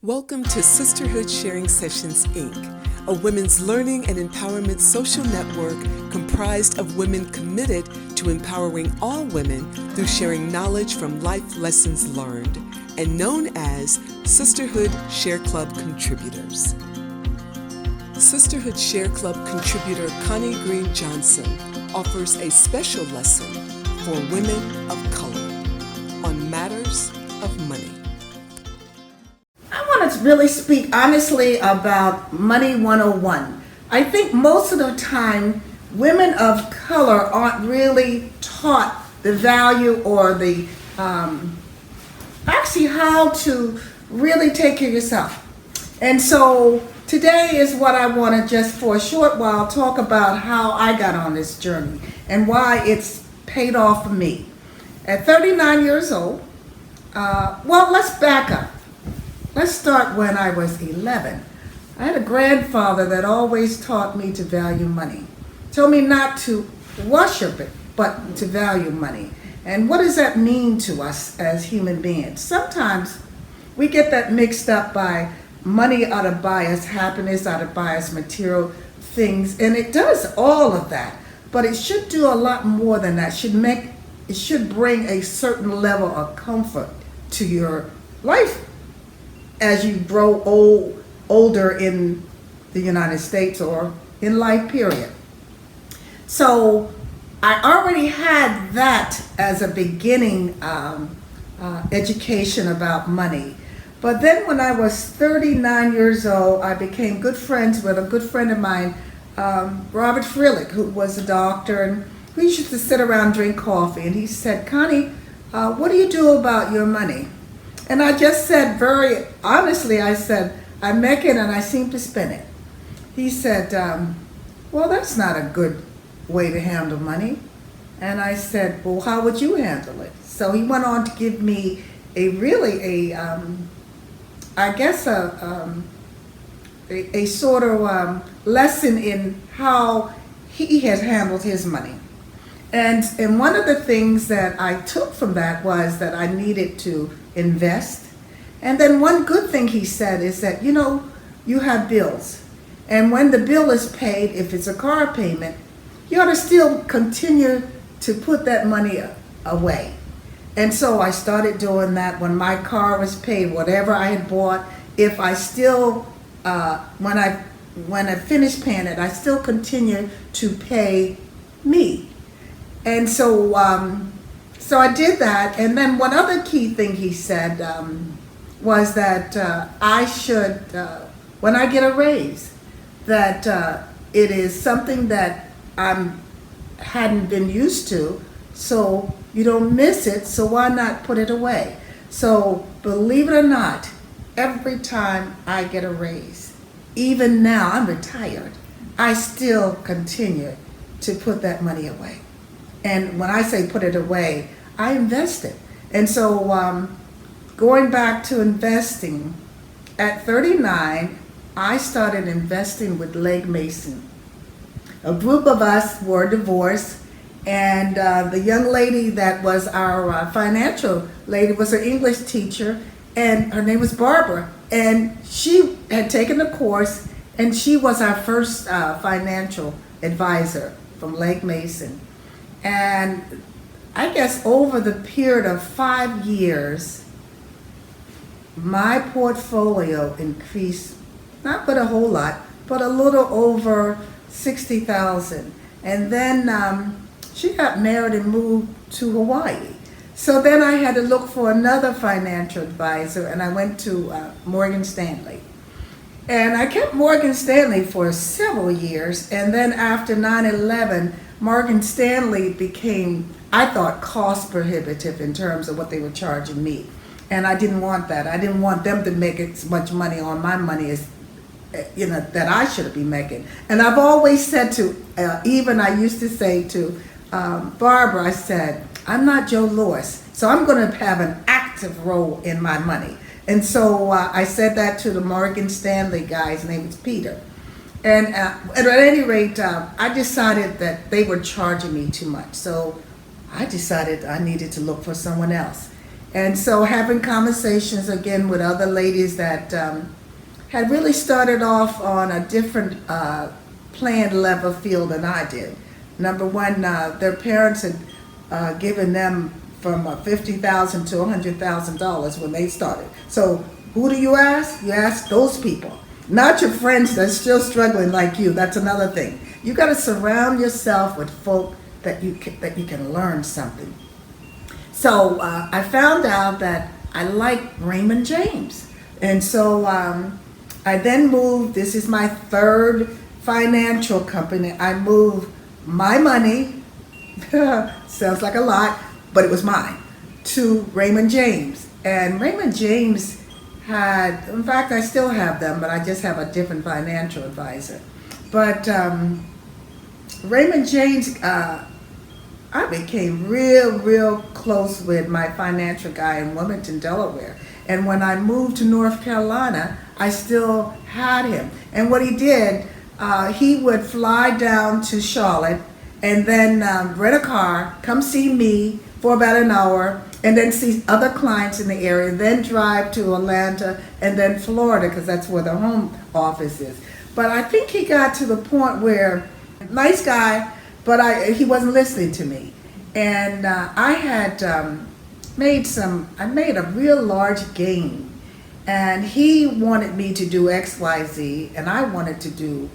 Welcome to Sisterhood Sharing Sessions, Inc., a women's learning and empowerment social network comprised of women committed to empowering all women through sharing knowledge from life lessons learned, and known as Sisterhood Share Club contributors. Sisterhood Share Club contributor Connie Green-Johnson offers a special lesson for women of color on matters of money. I want to really speak honestly about Money 101. I think most of the time, women of color aren't really taught the value or the actually how to really take care of yourself. And so today is what I want to just for a short while talk about how I got on this journey and why it's paid off for me. At 39 years old, let's back up. Let's start when I was 11. I had a grandfather that always taught me to value money. Told me not to worship it, but to value money. And what does that mean to us as human beings? Sometimes we get that mixed up by money ought to buy us happiness, ought to buy us material things, and it does all of that. But it should do a lot more than that. It should bring a certain level of comfort to your life as you grow older in the United States or in life, period. So I already had that as a beginning education about money. But then when I was 39 years old, I became good friends with a good friend of mine, Robert Frillick, who was a doctor, and we used to sit around and drink coffee. And he said, "Connie, what do you do about your money?" And I just said very honestly, I said, "I make it and I seem to spend it." He said, "Well, that's not a good way to handle money." And I said, "Well, how would you handle it?" So he went on to give me a sort of lesson in how he has handled his money. And one of the things that I took from that was that I needed to invest. And then one good thing he said is that, you have bills. And when the bill is paid, if it's a car payment, you ought to still continue to put that money away. And so I started doing that when my car was paid, whatever I had bought. If I still, when I finished paying it, I still continue to pay me. And so I did that. And then one other key thing he said was that I should, when I get a raise, that it is something that I hadn't been used to, so you don't miss it, so why not put it away? So believe it or not, every time I get a raise, even now I'm retired, I still continue to put that money away. And when I say put it away, I invest it. And so going back to investing, at 39, I started investing with Legg Mason. A group of us were divorced, and the young lady that was our financial lady was an English teacher, and her name was Barbara. And she had taken the course, and she was our first financial advisor from Legg Mason. And I guess over the period of 5 years, my portfolio increased, not but a whole lot, but a little over $60,000. And then she got married and moved to Hawaii. So then I had to look for another financial advisor, and I went to Morgan Stanley. And I kept Morgan Stanley for several years, and then after 9/11, Morgan Stanley became, I thought, cost prohibitive in terms of what they were charging me. And I didn't want that. I didn't want them to make as much money on my money as, that I should be making. And I've always said to, even I used to say to Barbara, I said, "I'm not Joe Louis, so I'm going to have an active role in my money." And so I said that to the Morgan Stanley guy. His name was Peter. And at any rate, I decided that they were charging me too much. So I decided I needed to look for someone else. And so having conversations again with other ladies that had really started off on a different playing level field than I did. Number one, their parents had given them from $50,000 to $100,000 when they started. So who do you ask? You ask those people, not your friends that's still struggling like you. That's another thing. You got to surround yourself with folk that you can learn something. So I found out that I like Raymond James, and so I then moved. This is my third financial company. I moved my money, sounds like a lot, but it was mine, to Raymond James. And Raymond James had, in fact, I still have them, but I just have a different financial advisor. But Raymond James, I became real close with my financial guy in Wilmington, Delaware. And when I moved to North Carolina, I still had him. And what he did, he would fly down to Charlotte and then rent a car, come see me for about an hour, and then see other clients in the area, and then drive to Atlanta and then Florida, because that's where the home office is. But I think he got to the point where, nice guy, but he wasn't listening to me. And I had made a real large gain. And he wanted me to do X, Y, Z, and I wanted to do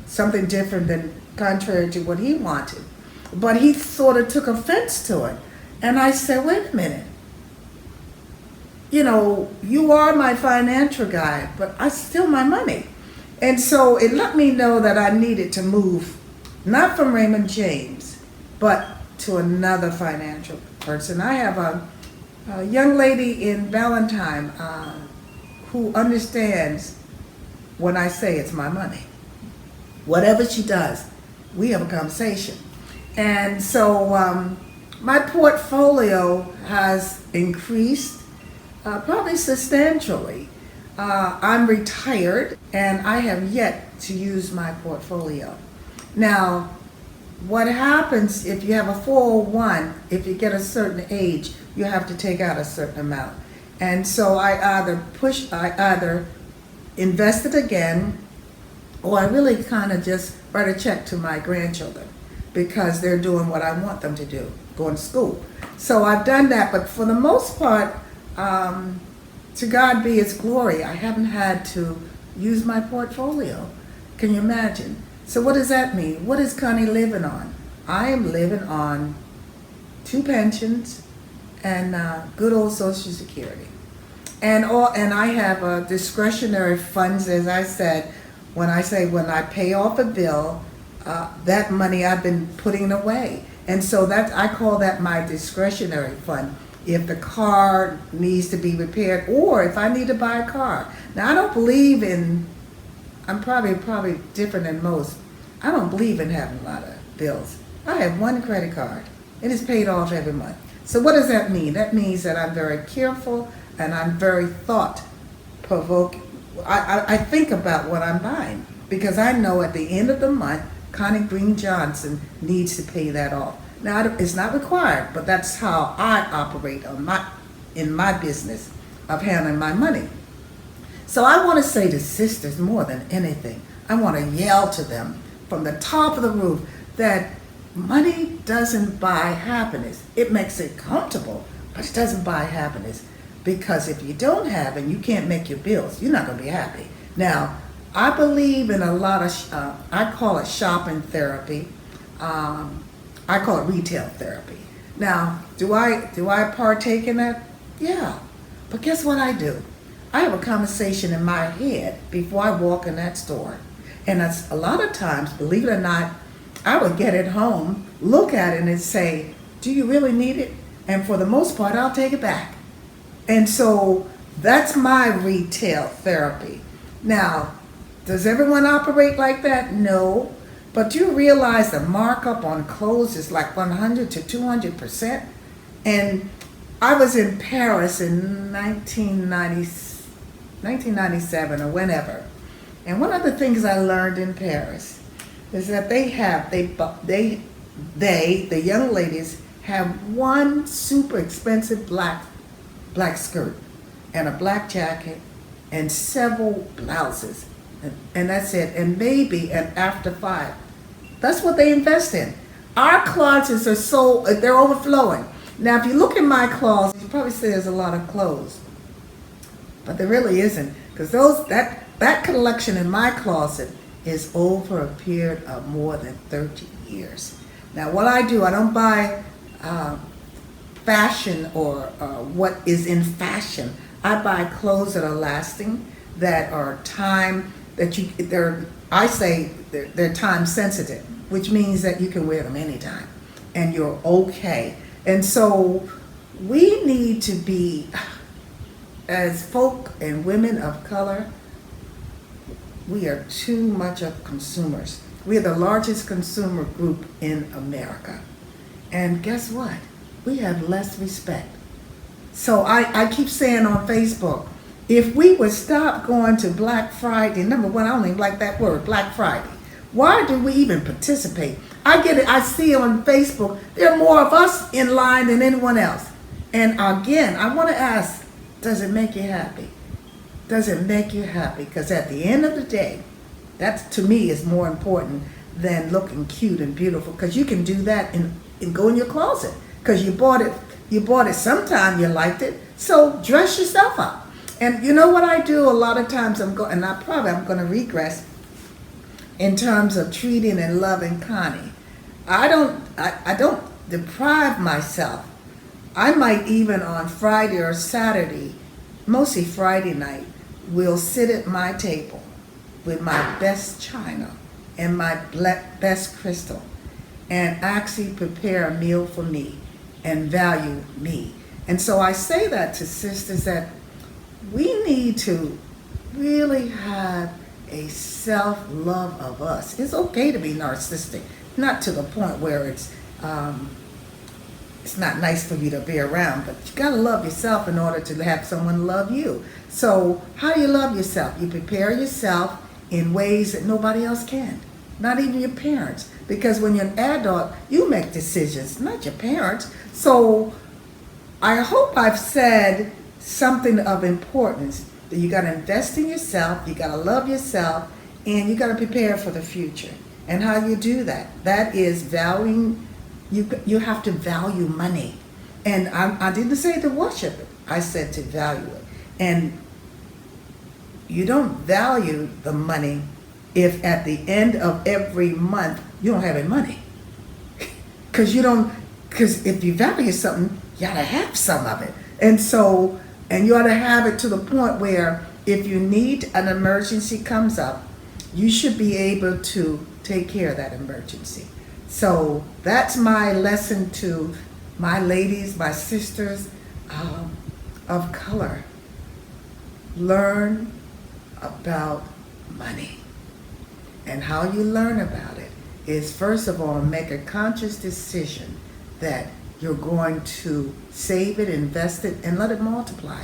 something different than contrary to what he wanted. But he sort of took offense to it. And I said, wait a minute. You know, you are my financial guy, but I still my money. And so it let me know that I needed to move, not from Raymond James, but to another financial person. I have a young lady in Valentine who understands when I say it's my money. Whatever she does, we have a conversation. And so my portfolio has increased probably substantially. I'm retired and I have yet to use my portfolio. Now, what happens if you have a 401, if you get a certain age, you have to take out a certain amount. And so I either invest it again, or I really kind of just write a check to my grandchildren because they're doing what I want them to do, going to school. So I've done that, but for the most part, to God be its glory, I haven't had to use my portfolio. Can you imagine? So what does that mean? What is Connie living on? I am living on 2 pensions and good old Social Security. And I have discretionary funds, as I said, when I pay off a bill, that money I've been putting away. And so I call that my discretionary fund. If the car needs to be repaired, or if I need to buy a car. Now, I don't believe in, I'm probably different than most. I don't believe in having a lot of bills. I have one credit card. It is paid off every month. So what does that mean? That means that I'm very careful and I'm very thought-provoking. I think about what I'm buying because I know at the end of the month, Connie Green-Johnson needs to pay that off. Now, it's not required, but that's how I operate in my business of handling my money. So I want to say to sisters more than anything, I want to yell to them from the top of the roof that money doesn't buy happiness. It makes it comfortable, but it doesn't buy happiness. Because if you don't have it and you can't make your bills, you're not going to be happy. Now, I believe in a lot of, I call it shopping therapy. I call it retail therapy. Now, do I partake in that? Yeah. But guess what I do? I have a conversation in my head before I walk in that store. And that's a lot of times, believe it or not, I would get it home, look at it and say, do you really need it? And for the most part, I'll take it back. And so that's my retail therapy. Now, does everyone operate like that? No. But you realize the markup on clothes is like 100 to 200%. And I was in Paris in 1997 or whenever. And one of the things I learned in Paris is that the young ladies have one super expensive black black skirt and a black jacket and several blouses. And that's it. And maybe an after 5. That's what they invest in. Our closets are they're overflowing. Now, if you look in my closet, you probably see there's a lot of clothes. But there really isn't. Because that collection in my closet is over a period of more than 30 years. Now, what I do, I don't buy fashion or what is in fashion. I buy clothes that are lasting, that are time, they're time sensitive, which means that you can wear them anytime and you're okay. And so we need to be, as folk and women of color, we are too much of consumers. We are the largest consumer group in America. And guess what? We have less respect. So I keep saying on Facebook, if we would stop going to Black Friday, number one, I don't even like that word, Black Friday. Why do we even participate? I get it, I see on Facebook, there are more of us in line than anyone else. And again, I want to ask, does it make you happy? Does it make you happy? Because at the end of the day, that to me is more important than looking cute and beautiful. Because you can do that and go in your closet. Because you bought it sometime, you liked it. So dress yourself up. And you know what I do a lot of times, I'm going to regress in terms of treating and loving Connie. I don't deprive myself. I might even on Friday or Saturday, mostly Friday night, will sit at my table with my best china and my best crystal and actually prepare a meal for me and value me. And so I say that to sisters that we need to really have a self-love of us. It's okay to be narcissistic, not to the point where it's not nice for you to be around, but you gotta love yourself in order to have someone love you. So how do you love yourself? You prepare yourself in ways that nobody else can, not even your parents. Because when you're an adult, you make decisions, not your parents. So I hope I've said something of importance, that you gotta invest in yourself, you gotta love yourself, and you gotta prepare for the future. And how you do that? That is valuing. You have to value money. And I didn't say to worship it. I said to value it. And you don't value the money if at the end of every month you don't have any money. Because if you value something, you gotta have some of it. And you ought to have it to the point where if you need an emergency comes up, you should be able to take care of that emergency. So that's my lesson to my ladies, my sisters of color. Learn about money. And how you learn about it is, first of all, make a conscious decision that you're going to save it, invest it, and let it multiply.